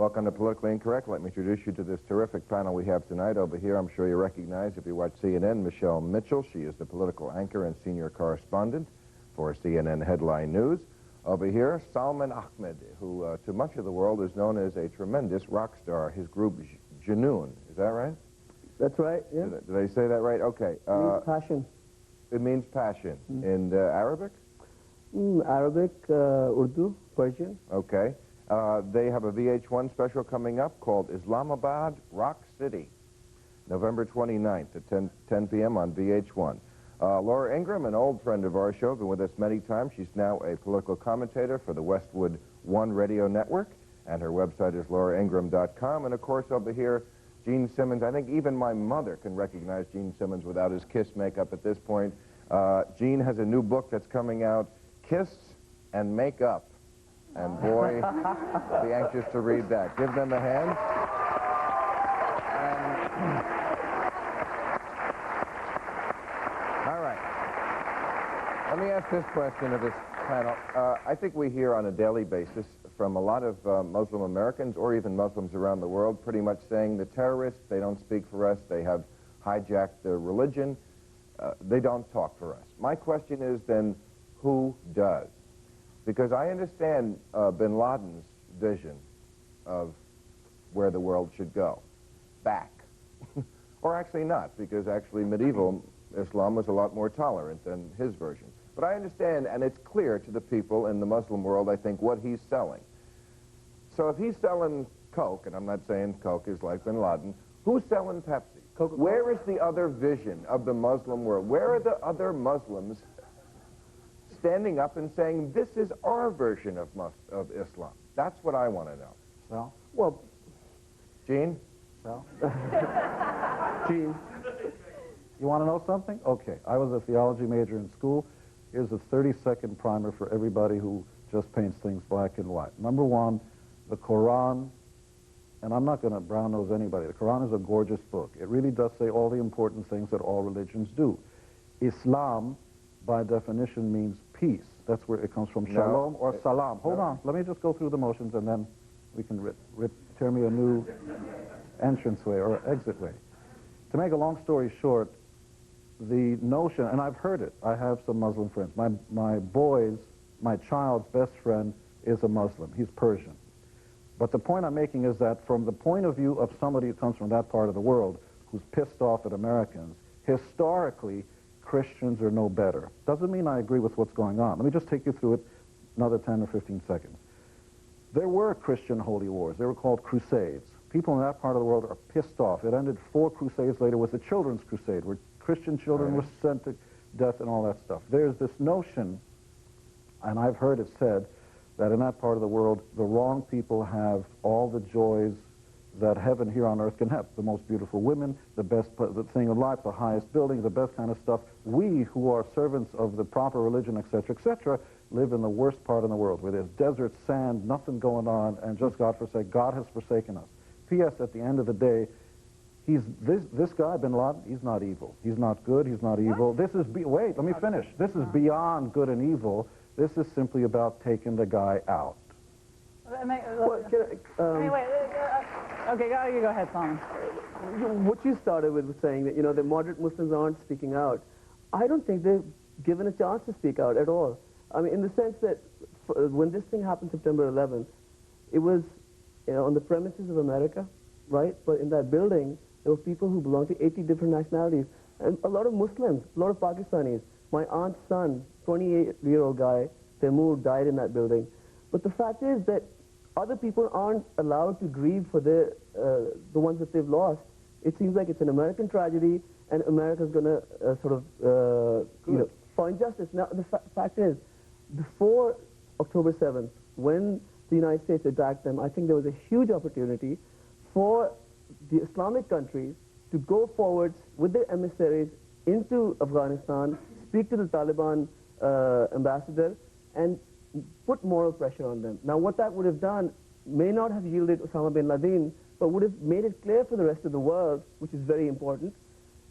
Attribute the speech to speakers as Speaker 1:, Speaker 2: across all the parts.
Speaker 1: Welcome to Politically Incorrect. Let me introduce you to this terrific panel we have tonight. Over here, I'm sure you recognize, if you watch CNN, Michelle Mitchell. She is the political anchor and senior correspondent for CNN Headline News. Over here, Salman Ahmed, who to much of the world is known as a tremendous rock star. His group, Junoon. Is that right?
Speaker 2: That's right, yeah.
Speaker 1: Did I say that right? Okay.
Speaker 2: It means passion.
Speaker 1: It means passion. In Arabic?
Speaker 2: Arabic, Urdu, Persian.
Speaker 1: Okay. They have a VH1 special coming up called Islamabad Rock City, November 29th at 10 p.m. on VH1. Laura Ingraham, an old friend of our show, been with us many times. She's now a political commentator for the Westwood One Radio Network, and her website is lauraingraham.com. And, of course, over here, Gene Simmons. I think even my mother can recognize Gene Simmons without his Kiss makeup at this point. Gene has a new book that's coming out, Kiss and Makeup. And boy, I'll be anxious to read that. Give them a hand. All right. Let me ask this question of this panel. I think we hear on a daily basis from a lot of Muslim Americans or even Muslims around the world pretty much saying the terrorists, they don't speak for us, they have hijacked the religion, they don't talk for us. My question is then, who does? Because I understand bin Laden's vision of where the world should go, back. Or actually not, because actually medieval Islam was a lot more tolerant than his version. But I understand, and it's clear to the people in the Muslim world, I think, what he's selling. So if he's selling Coke, and I'm not saying Coke is like bin Laden, who's selling Pepsi?
Speaker 2: Coca-Cola.
Speaker 1: Where is the other vision of the Muslim world? Where are the other Muslims standing up and saying, this is our version of Islam? That's what I want to know.
Speaker 3: Sal?
Speaker 2: Well,
Speaker 1: Gene?
Speaker 3: Sal?
Speaker 2: Gene.
Speaker 3: You want to know something? Okay. I was a theology major in school. Here's a 30-second primer for everybody who just paints things black and white. Number one, the Quran, and I'm not going to brown-nose anybody. The Quran is a gorgeous book. It really does say all the important things that all religions do. Islam, by definition, means peace. That's where it comes from, shalom or salam. Hold on. Let me just go through the motions, and then we can tear me a new entranceway or exitway. To make a long story short, the notion, and I've heard it, I have some Muslim friends. My child's best friend is a Muslim. He's Persian. But the point I'm making is that from the point of view of somebody who comes from that part of the world who's pissed off at Americans, historically, Christians are no better. Doesn't mean I agree with what's going on. Let me just take you through it another 10 or 15 seconds. There were Christian holy wars. They were called crusades. People in that part of the world are pissed off. It ended 4 crusades later with the Children's Crusade, where Christian children were sent to death and all that stuff. There's this notion, and I've heard it said, that in that part of the world, the wrong people have all the joys that heaven here on earth can have. The most beautiful women, the best thing of life, the highest buildings, the best kind of stuff. We, who are servants of the proper religion, etc., live in the worst part of the world, where there's desert, sand, nothing going on, and just God has forsaken us. P.S. At the end of the day, this guy, bin Laden, he's not evil. He's not good, he's not evil. This is, wait, let me finish. This is beyond good and evil. This is simply about taking the guy out.
Speaker 2: Okay,
Speaker 4: you go ahead, Simon.
Speaker 2: What you started with was saying that, the moderate Muslims aren't speaking out. I don't think they're given a chance to speak out at all. I mean, in the sense that when this thing happened September 11th, it was on the premises of America, right? But in that building, there were people who belonged to 80 different nationalities, and a lot of Muslims, a lot of Pakistanis. My aunt's son, 28-year-old guy, Taimur, died in that building. But the fact is that other people aren't allowed to grieve for the ones that they've lost. It seems like it's an American tragedy, and America's going to find justice. Now, the fact is, before October 7th, when the United States attacked them, I think there was a huge opportunity for the Islamic countries to go forwards with their emissaries into Afghanistan, speak to the Taliban ambassador, and put moral pressure on them. Now, what that would have done may not have yielded Osama bin Laden, but would have made it clear for the rest of the world, which is very important,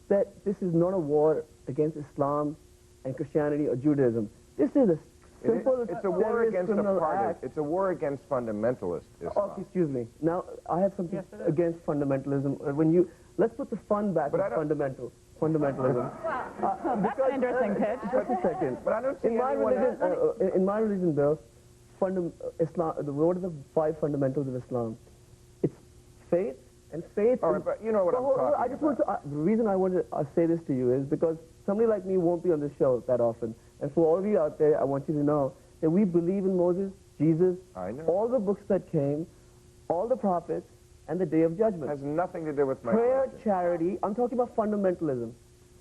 Speaker 2: that this is not a war against Islam and Christianity or Judaism. This is a simple
Speaker 1: It's a war
Speaker 2: terrorist
Speaker 1: against a
Speaker 2: criminal
Speaker 1: part of,
Speaker 2: act.
Speaker 1: it's a war against fundamentalist Islam.
Speaker 2: Oh, excuse me. Now, I have something
Speaker 4: Yes, it is.
Speaker 2: against fundamentalism. Let's put the fun back
Speaker 1: But I
Speaker 2: in
Speaker 1: don't-
Speaker 2: fundamentalism.
Speaker 4: That's an interesting pitch.
Speaker 2: Just a second.
Speaker 1: But I don't see
Speaker 2: In my
Speaker 1: anyone
Speaker 2: religion, in my religion, Bill, Islam. What are the 5 fundamentals of Islam? It's faith, and faith.
Speaker 1: All right, but you know what I'm talking
Speaker 2: I just want to. The reason I want to say this to you is because somebody like me won't be on this show that often, and for all of you out there, I want you to know that we believe in Moses, Jesus,
Speaker 1: I know.
Speaker 2: all the books that came, all the prophets, and the Day of Judgment.
Speaker 1: has nothing to do with my
Speaker 2: Prayer,
Speaker 1: question.
Speaker 2: charity, I'm talking about fundamentalism.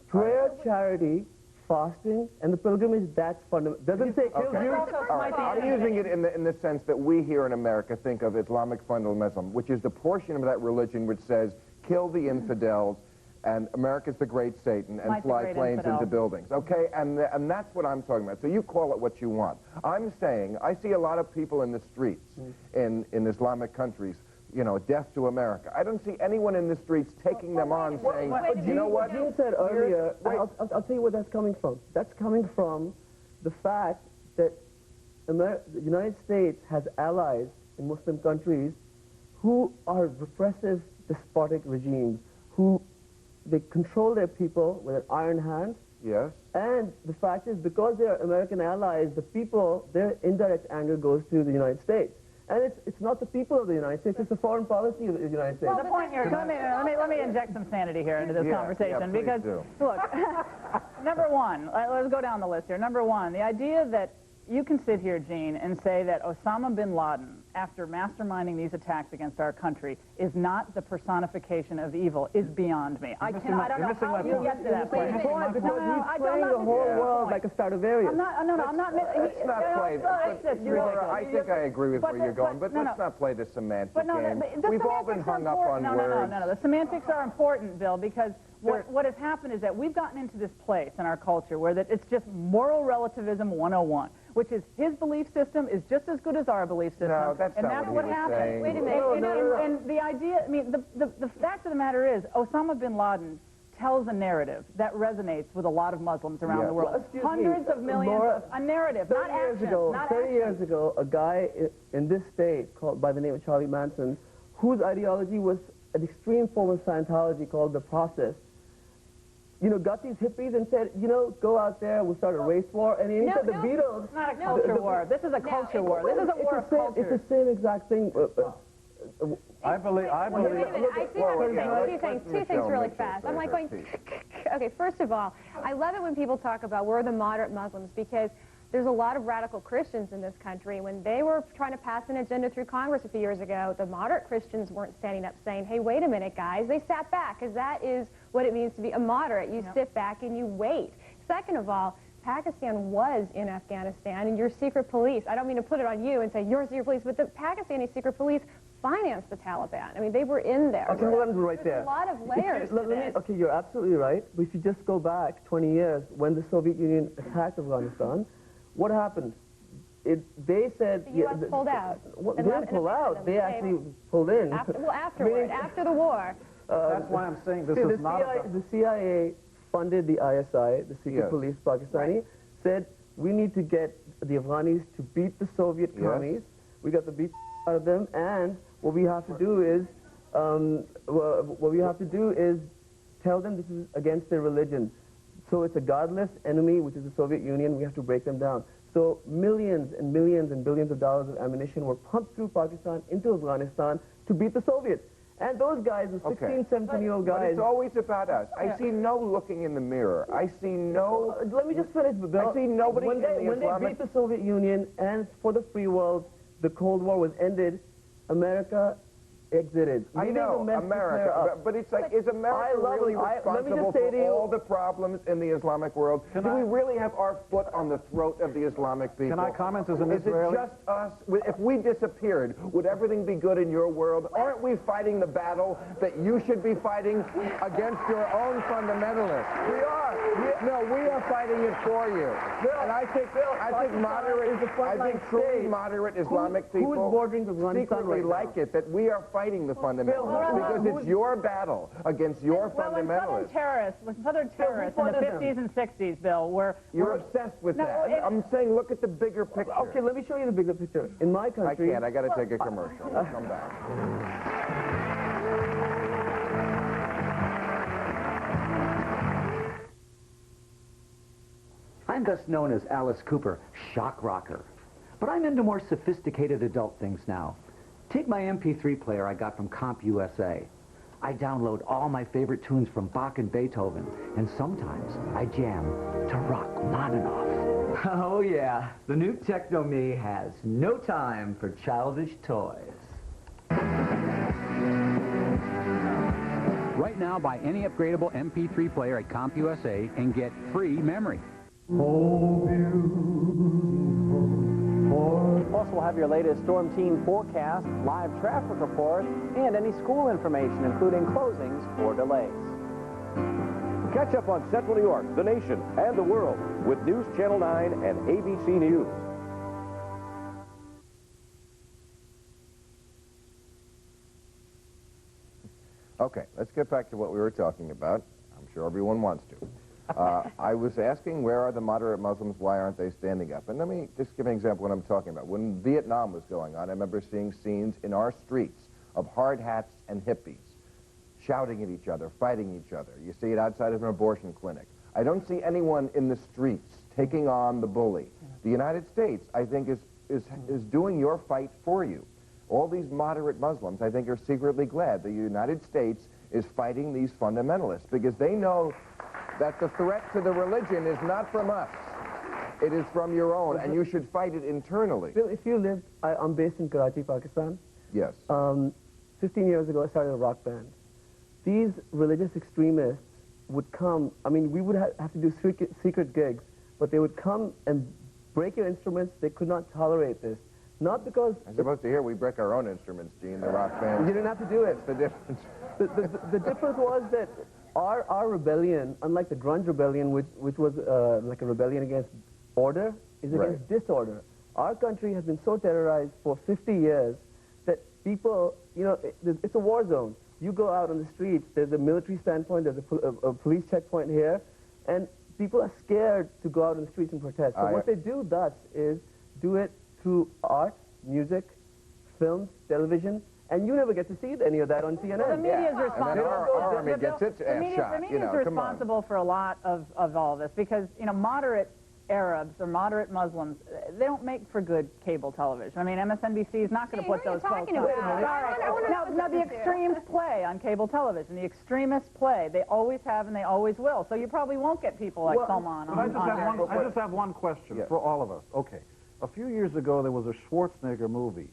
Speaker 2: Prayer, charity, fasting, and the pilgrimage, that's fundamental. Doesn't say kill
Speaker 1: Okay.
Speaker 2: you.
Speaker 1: All right. I'm using it in the sense that we here in America think of Islamic fundamentalism, which is the portion of that religion which says, kill the infidels, and America's the great Satan, and
Speaker 4: Mike's the
Speaker 1: fly
Speaker 4: great
Speaker 1: planes
Speaker 4: infidel.
Speaker 1: into buildings. Okay? And that's what I'm talking about. So you call it what you want. I'm saying, I see a lot of people in the streets in Islamic countries, you know, deaf to America. I don't see anyone in the streets taking them on saying, you know what?
Speaker 2: Gene said earlier,
Speaker 1: Wait.
Speaker 2: I'll tell you where that's coming from. That's coming from the fact that the United States has allies in Muslim countries who are repressive, despotic regimes, who they control their people with an iron hand.
Speaker 1: Yes.
Speaker 2: And the fact is, because they are American allies, the people, their indirect anger goes to the United States. And it's not the people of the United States, it's the foreign policy of the United States.
Speaker 4: The point here, let me inject some sanity here into this
Speaker 1: Yeah,
Speaker 4: conversation
Speaker 1: yeah, please
Speaker 4: because,
Speaker 1: do.
Speaker 4: look, number one, let's go down the list here. Number one, the idea that you can sit here, Gene, and say that Osama bin Laden, after masterminding these attacks against our country, is not the personification of evil is beyond me. I don't know how you get to that point.
Speaker 2: Because he's
Speaker 4: I don't
Speaker 2: playing the whole world like a Stradivarius.
Speaker 4: I'm not.
Speaker 1: Let's not play this. Laura, I think I agree with where you're going, but let's not play this semantic game. We've all been hung up on words.
Speaker 4: No. The semantics are important, Bill, because what has happened is that we've gotten into this place in our culture where that it's just moral relativism 101, which is his belief system is just as good as our belief system.
Speaker 1: No, that's
Speaker 4: and
Speaker 1: not
Speaker 4: that's
Speaker 1: what
Speaker 4: what
Speaker 1: he was
Speaker 4: happened.
Speaker 1: saying.
Speaker 4: Wait a minute. And the idea, I mean, the fact of the matter is, Osama bin Laden tells a narrative that resonates with a lot of Muslims around the world.
Speaker 2: Well, excuse
Speaker 4: Hundreds
Speaker 2: me,
Speaker 4: of millions
Speaker 2: Laura,
Speaker 4: of a narrative, not action.
Speaker 2: 30 years ago, a guy in this state called by the name of Charlie Manson, whose ideology was an extreme form of Scientology called the Process, you know, got these hippies and said, you know, go out there, we'll start a race war. And he said the Beatles.
Speaker 4: It's not a culture war. This is a culture war. This is a war of cultures.
Speaker 2: It's the same exact thing.
Speaker 3: I believe.
Speaker 5: Wait a minute, I see what you're
Speaker 1: Well,
Speaker 5: saying.
Speaker 1: let's
Speaker 5: Two things really
Speaker 1: Mitchell
Speaker 5: fast.
Speaker 1: say
Speaker 5: I'm like
Speaker 1: her
Speaker 5: going,
Speaker 1: piece.
Speaker 5: okay, first of all, I love it when people talk about we're the moderate Muslims because there's a lot of radical Christians in this country. When they were trying to pass an agenda through Congress a few years ago, the moderate Christians weren't standing up saying, hey, wait a minute, guys. They sat back because that is what it means to be a moderate. You sit back and you wait. Second of all, Pakistan was in Afghanistan, and your secret police, I don't mean to put it on you and say your secret police, but the Pakistani secret police financed the Taliban. I mean, they were in there.
Speaker 2: Okay, hold on right there.
Speaker 5: There's a lot of layers to this.
Speaker 2: Okay, you're absolutely right. But if you just go back 20 years, when the Soviet Union attacked Afghanistan, what happened? They said...
Speaker 5: The U.S. pulled out.
Speaker 2: They didn't pull out. They actually pulled in.
Speaker 5: Afterward, after the war.
Speaker 3: That's why I'm saying this is not
Speaker 2: the CIA funded the ISI, the secret
Speaker 1: Yes.
Speaker 2: police Pakistani, said we need to get the Afghanis to beat the Soviet
Speaker 1: Yes.
Speaker 2: commies. We got the beat out of them, and what we have to do is tell them this is against their religion. So it's a godless enemy, which is the Soviet Union. We have to break them down. So millions and millions and billions of dollars of ammunition were pumped through Pakistan into Afghanistan to beat the Soviets. And those guys, the 16, 17-year-old
Speaker 1: But
Speaker 2: guys...
Speaker 1: it's always about us. I see no looking in the mirror. I see no...
Speaker 2: Let me just finish, Bill.
Speaker 1: I see nobody
Speaker 2: when
Speaker 1: in
Speaker 2: they,
Speaker 1: the
Speaker 2: when
Speaker 1: Islamic...
Speaker 2: they beat the Soviet Union and for the free world, the Cold War was ended, America exited.
Speaker 1: I know, America, but it's like, is America really responsible for all the problems in the Islamic world? Do we really have our foot on the throat of the Islamic people?
Speaker 3: Can I comment as an
Speaker 1: Is
Speaker 3: Israeli?
Speaker 1: it just us? If we disappeared, would everything be good in your world? Aren't we fighting the battle that you should be fighting against your own fundamentalists? We are. No, we are fighting it for you. And I think truly moderate Islamic people
Speaker 2: Who's bordering Afghanistan
Speaker 1: secretly
Speaker 2: right now?
Speaker 1: like it, that we are fighting fighting the fundamentalists because it's your battle against your fundamentalists.
Speaker 4: When Southern terrorists in the 50s and 60s, Bill,
Speaker 1: You're obsessed with that. I'm saying look at the bigger picture.
Speaker 2: Okay, let me show you the bigger picture. In my country...
Speaker 1: I can't. I got to take a commercial. We'll come back.
Speaker 6: I'm best known as Alice Cooper, shock rocker. But I'm into more sophisticated adult things now. Take my MP3 player I got from CompUSA. I download all my favorite tunes from Bach and Beethoven, and sometimes I jam to Rachmaninoff. Oh yeah, the new Techno Me has no time for childish toys.
Speaker 7: Right now, buy any upgradable MP3 player at CompUSA and get free memory.
Speaker 8: Plus, we'll have your latest storm team forecast, live traffic reports, and any school information, including closings or delays.
Speaker 9: Catch up on Central New York, the nation, and the world with News Channel 9 and ABC News.
Speaker 1: Okay, let's get back to what we were talking about. I'm sure everyone wants to. I was asking, where are the moderate Muslims? Why aren't they standing up? And let me just give an example of what I'm talking about. When Vietnam was going on, I remember seeing scenes in our streets of hard hats and hippies shouting at each other, fighting each other. You see it outside of an abortion clinic. I don't see anyone in the streets taking on the bully. The United States, I think, is doing your fight for you. All these moderate Muslims, I think, are secretly glad the United States is fighting these fundamentalists because they know that the threat to the religion is not from us. It is from your own, and you should fight it internally.
Speaker 2: Bill, if you live... I'm based in Karachi, Pakistan.
Speaker 1: Yes.
Speaker 2: 15 years ago, I started a rock band. These religious extremists would come... I mean, we would have to do secret gigs, but they would come and break your instruments. They could not tolerate this. Not because...
Speaker 1: I'm supposed to hear we break our own instruments, Gene, the rock band.
Speaker 2: You didn't have to do it.
Speaker 1: That's the difference.
Speaker 2: The difference was that our rebellion, unlike the grunge rebellion, which was like a rebellion against order, is against disorder. Our country has been so terrorized for 50 years that people, you know, it's a war zone. You go out on the streets, there's a military standpoint, there's a police checkpoint here, and people are scared to go out on the streets and protest. So what they do thus is do it through art, music, films, television, and you never get to see any of that on CNN.
Speaker 4: Well, the media is responsible.
Speaker 1: And then our army gets its ass shot.
Speaker 4: The media is responsible for a lot of all this because, you know, moderate Arabs or moderate Muslims, they don't make for good cable television. I mean, MSNBC is not going to put those folks on. Now, the extremes play on cable television. The extremists play. They always have and they always will. So you probably won't get people like Salman on
Speaker 3: I just have one question for all of us. Okay. A few years ago, there was a Schwarzenegger movie.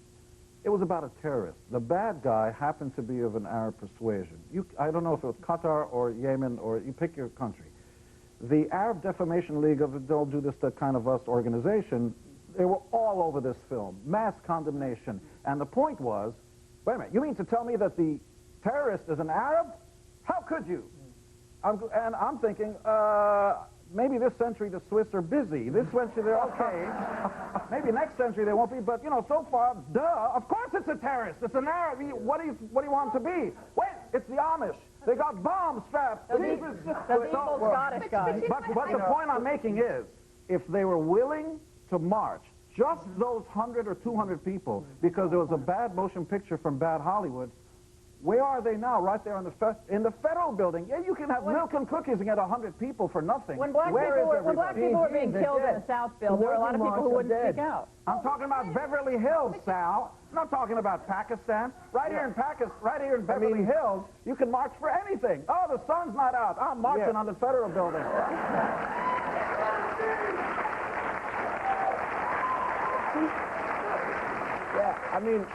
Speaker 3: It was about a terrorist. The bad guy happened to be of an Arab persuasion. I don't know if it was Qatar or Yemen or you pick your country. The Arab Defamation League of Don't Do This to Kind of Us organization, they were all over this film. Mass condemnation. And the point was, wait a minute, you mean to tell me that the terrorist is an Arab? How could you? And I'm thinking, maybe this century the Swiss are busy. This century they're okay. Maybe next century they won't be, but, you know, so far, duh, of course it's a terrorist. It's an Arab. What do you want it to be? Wait, it's the Amish. They got bombs strapped.
Speaker 4: The evil Scottish guys.
Speaker 3: But the point I'm making is, if they were willing to march, just those 100 or 200 people, because there was a bad motion picture from bad Hollywood, where are they now? Right there in the federal building. Yeah, you can have milk and cookies and get 100 people for nothing.
Speaker 4: When black people were being killed in the South, Bill, there were a lot of people who wouldn't speak out.
Speaker 3: I'm talking about Beverly Hills, Sal. I'm not talking about Pakistan. Right here in Beverly Hills, you can march for anything. Oh, the sun's not out. I'm marching on the federal building.
Speaker 1: I mean,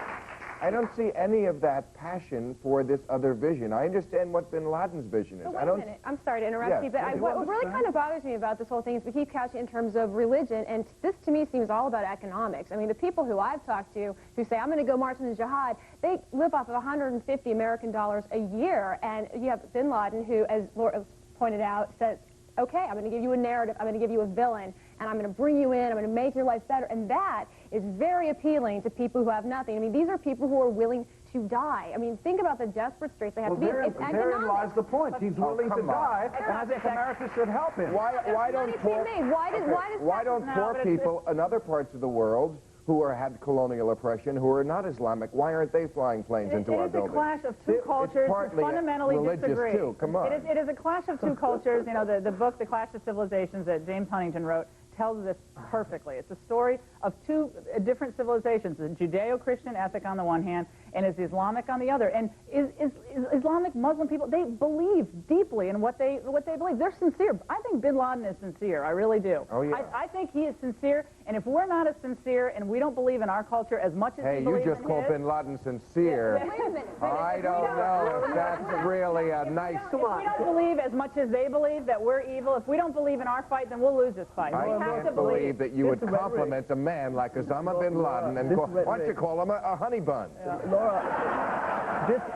Speaker 1: I don't see any of that passion for this other vision. I understand what bin Laden's vision is.
Speaker 5: Wait a minute. I'm sorry to interrupt you, but what really kind of bothers me about this whole thing is we keep couching in terms of religion, and this to me seems all about economics. I mean, the people who I've talked to who say, I'm going to go march in the jihad, they live off of $150 American a year, and you have bin Laden who, as Laura pointed out, says, okay, I'm going to give you a narrative, I'm going to give you a villain, and and I'm going to bring you in, I'm going to make your life better. And that is very appealing to people who have nothing. I mean, these are people who are willing to die. I mean, think about the desperate straits they have to be. It's
Speaker 3: therein lies the point. He's willing to die, and I think America should help him.
Speaker 1: Why don't poor people in other parts of the world who had colonial oppression, who are not Islamic, why aren't they flying planes into our buildings?
Speaker 4: It is a clash of two cultures who fundamentally disagree.
Speaker 1: Too. Come on.
Speaker 4: It is a clash of two cultures. You know, the book, The Clash of Civilizations, that James Huntington wrote, tells this perfectly. It's a story of two different civilizations, the Judeo-Christian ethic on the one hand, and is Islamic on the other. And Islamic Muslim people, they believe deeply in what they believe. They're sincere. I think Bin Laden is sincere. I really do.
Speaker 1: Oh, yeah.
Speaker 4: I think he is sincere, and if we're not as sincere and we don't believe in our culture as much as we believe in his...
Speaker 1: Hey, you just called Bin Laden sincere.
Speaker 5: Wait a minute.
Speaker 1: I don't know if that's really a nice...
Speaker 4: If we don't believe as much as they believe that we're evil, if we don't believe in our fight, then we'll lose this fight.
Speaker 1: I can't believe that you would compliment a man like Osama Bin Laden and call, why don't you call him a honey bun?
Speaker 2: Laura,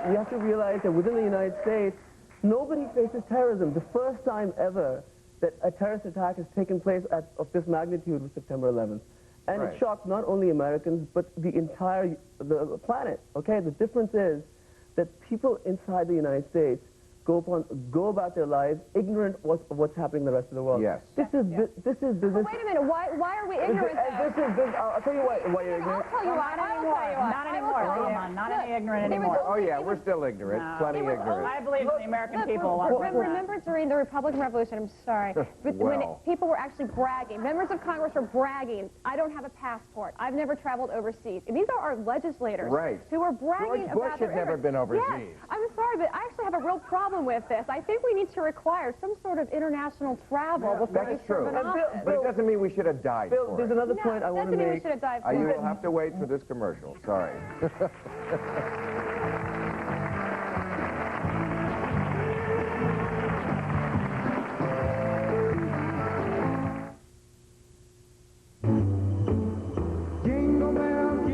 Speaker 2: you have to realize that within the United States, nobody faces terrorism. The first time ever that a terrorist attack has taken place of this magnitude was September 11th. And it shocked not only Americans, but the entire planet, okay? The difference is that people inside the United States go about their lives ignorant of what's happening in the rest of the world.
Speaker 1: Yes.
Speaker 2: This is business.
Speaker 5: Wait a minute. Why are we ignorant?
Speaker 2: I'll tell you why you're ignorant.
Speaker 5: I'll tell you why.
Speaker 4: Not anymore. Come on, not any ignorant anymore.
Speaker 1: Oh, yeah, we're still ignorant. Plenty ignorant.
Speaker 4: I believe in the American people a lot more than that.
Speaker 5: Remember during the Republican Revolution, I'm sorry, when people were actually bragging, members of Congress were bragging, I don't have a passport, I've never traveled overseas. And these are our legislators who are bragging about their...
Speaker 1: George Bush had never been overseas.
Speaker 5: Yes, I'm sorry, but I actually have a real problem with this. I think we need to require some sort of international travel before
Speaker 1: That's
Speaker 5: we serve
Speaker 1: true.
Speaker 5: an office.
Speaker 1: But it doesn't mean we should have died
Speaker 2: Bill,
Speaker 1: for
Speaker 2: there's
Speaker 1: it.
Speaker 2: another point I want to
Speaker 5: Doesn't mean we
Speaker 2: make.
Speaker 5: should have died for
Speaker 1: You
Speaker 5: it.
Speaker 1: will have to wait for this commercial. Sorry.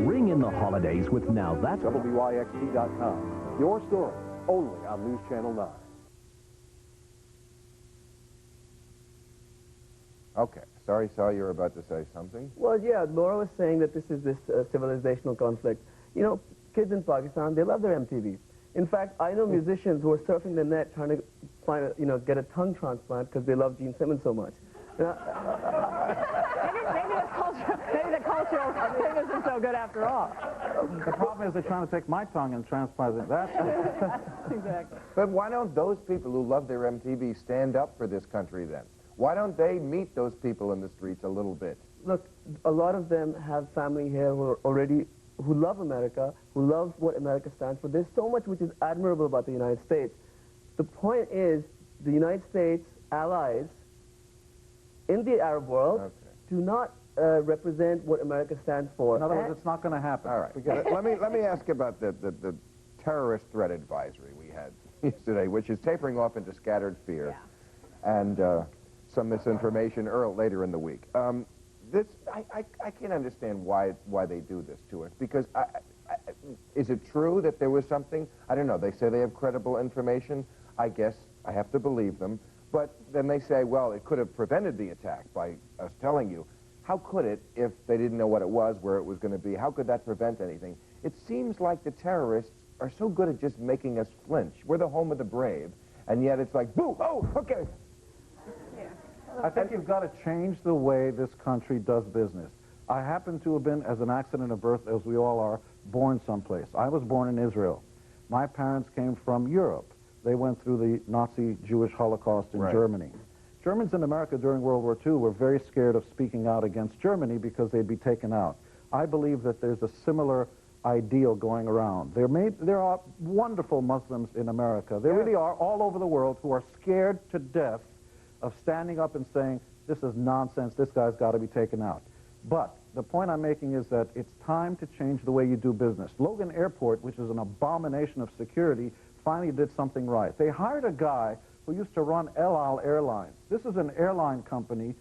Speaker 9: Ring in the holidays with Now That's WYXT.com. Your story, only on News Channel 9.
Speaker 1: Okay. Sorry, Sal, you were about to say something.
Speaker 2: Well, yeah, Laura was saying that this is this civilizational conflict. You know, kids in Pakistan, they love their MTV. In fact, I know musicians who are surfing the net trying to find get a tongue transplant because they love Gene Simmons so much.
Speaker 4: Maybe the cultural thing isn't so good after all.
Speaker 3: The problem is they're trying to take my tongue and transplant it. That's
Speaker 4: Exactly.
Speaker 1: But why don't those people who love their MTV stand up for this country then? Why don't they meet those people in the streets a little bit?
Speaker 2: Look, a lot of them have family here who love America, who love what America stands for. There's so much which is admirable about the United States. The point is, the United States allies in the Arab world do not represent what America stands for.
Speaker 3: in other words, it's not going to happen.
Speaker 1: All right. let me ask about the terrorist threat advisory we had yesterday, which is tapering off into scattered fear and some misinformation later in the week. I can't understand why they do this to us, because is it true that there was something? I don't know. They say they have credible information. I guess I have to believe them. But then they say, well, it could have prevented the attack by us telling you. How could it if they didn't know what it was, where it was going to be? How could that prevent anything? It seems like the terrorists are so good at just making us flinch. We're the home of the brave, and yet it's like, boo, oh, okay.
Speaker 3: I think you've got to change the way this country does business. I happen to have been, as an accident of birth, as we all are, born someplace. I was born in Israel. My parents came from Europe. They went through the Nazi Jewish Holocaust in Germany. Germans in America during World War II were very scared of speaking out against Germany because they'd be taken out. I believe that there's a similar ideal going around. There are wonderful Muslims in America. There really are, all over the world, who are scared to death of standing up and saying, this is nonsense, this guy's got to be taken out. But the point I'm making is that it's time to change the way you do business. Logan Airport, which is an abomination of security, finally did something right. They hired a guy who used to run El Al Airlines. This is an airline company,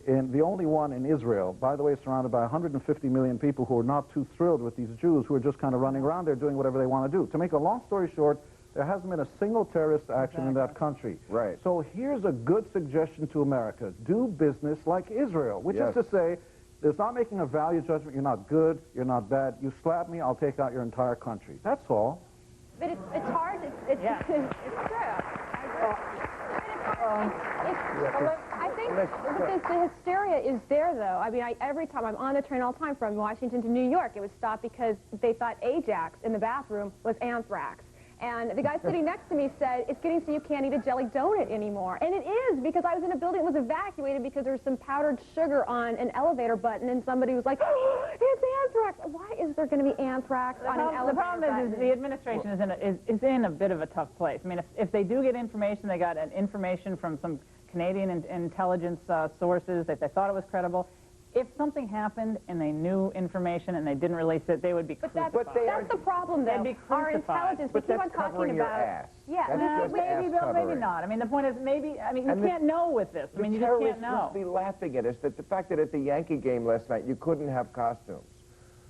Speaker 3: the only one in Israel, by the way, surrounded by 150 million people who are not too thrilled with these Jews who are just kind of running around there doing whatever they want to do. To make a long story short, There hasn't been a single terrorist action in that country.
Speaker 1: Right.
Speaker 3: So here's a good suggestion to America. Do business like Israel, which is to say, it's not making a value judgment. You're not good, you're not bad. You slap me, I'll take out your entire country. That's all.
Speaker 5: But it's hard. It's true. I think the hysteria is there, though. I mean, every time I'm on the train all the time from Washington to New York, it would stop because they thought Ajax in the bathroom was anthrax. And the guy sitting next to me said, it's getting so you can't eat a jelly donut anymore. And it is, because I was in a building that was evacuated because there was some powdered sugar on an elevator button, and somebody was like, oh, it's anthrax. Why is there going to be anthrax on an elevator button?
Speaker 4: The problem is the administration is in a bit of a tough place. I mean, if they do get information, they got information from some Canadian intelligence sources that they thought it was credible. If something happened and they knew information and they didn't release it, they would be crucified.
Speaker 5: That's the problem, though.
Speaker 4: They'd be
Speaker 5: Our
Speaker 4: crucified.
Speaker 5: intelligence, we keep on talking about
Speaker 1: ass.
Speaker 5: Yeah,
Speaker 4: maybe, Bill, maybe not. I mean, the point is, maybe, I mean, you can't know with this. I mean, you just can't know.
Speaker 1: The terrorists must be laughing at us, that the fact that at the Yankee game last night you couldn't have costumes.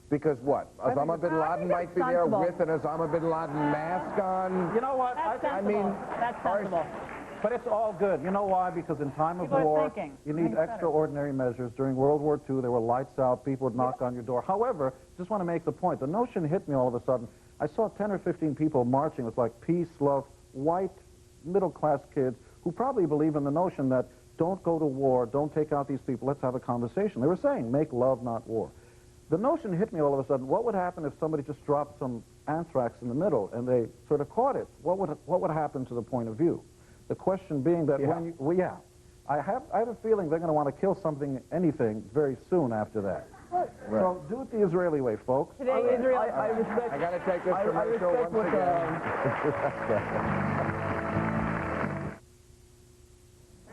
Speaker 1: Because what? Osama bin Laden might be there with an Osama bin Laden mask on?
Speaker 3: You know what?
Speaker 4: I mean, that's sensible.
Speaker 3: But it's all good. You know why? Because in time of war, you need extraordinary measures. During World War II, there were lights out. People would knock on your door. However, just want to make the point. The notion hit me all of a sudden. I saw 10 or 15 people marching. It was like peace, love, white, middle-class kids who probably believe in the notion that don't go to war, don't take out these people, let's have a conversation. They were saying, make love, not war. The notion hit me all of a sudden. What would happen if somebody just dropped some anthrax in the middle and they sort of caught it? What would happen to the point of view? The question being that I have a feeling they're going to want to kill anything very soon after that. So do it the Israeli way, folks.
Speaker 4: Today, Israel.
Speaker 1: I got to take this commercial once again.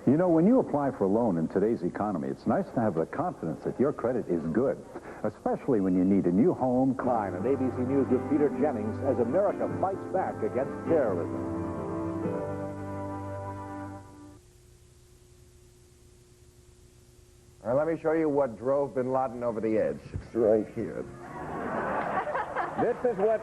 Speaker 10: You know, when you apply for a loan in today's economy, it's nice to have the confidence that your credit is good, especially when you need a new home.
Speaker 9: Klein on ABC News with Peter Jennings as America fights back against terrorism.
Speaker 1: All right, let me show you what drove bin Laden over the edge. It's right here.
Speaker 9: This is what...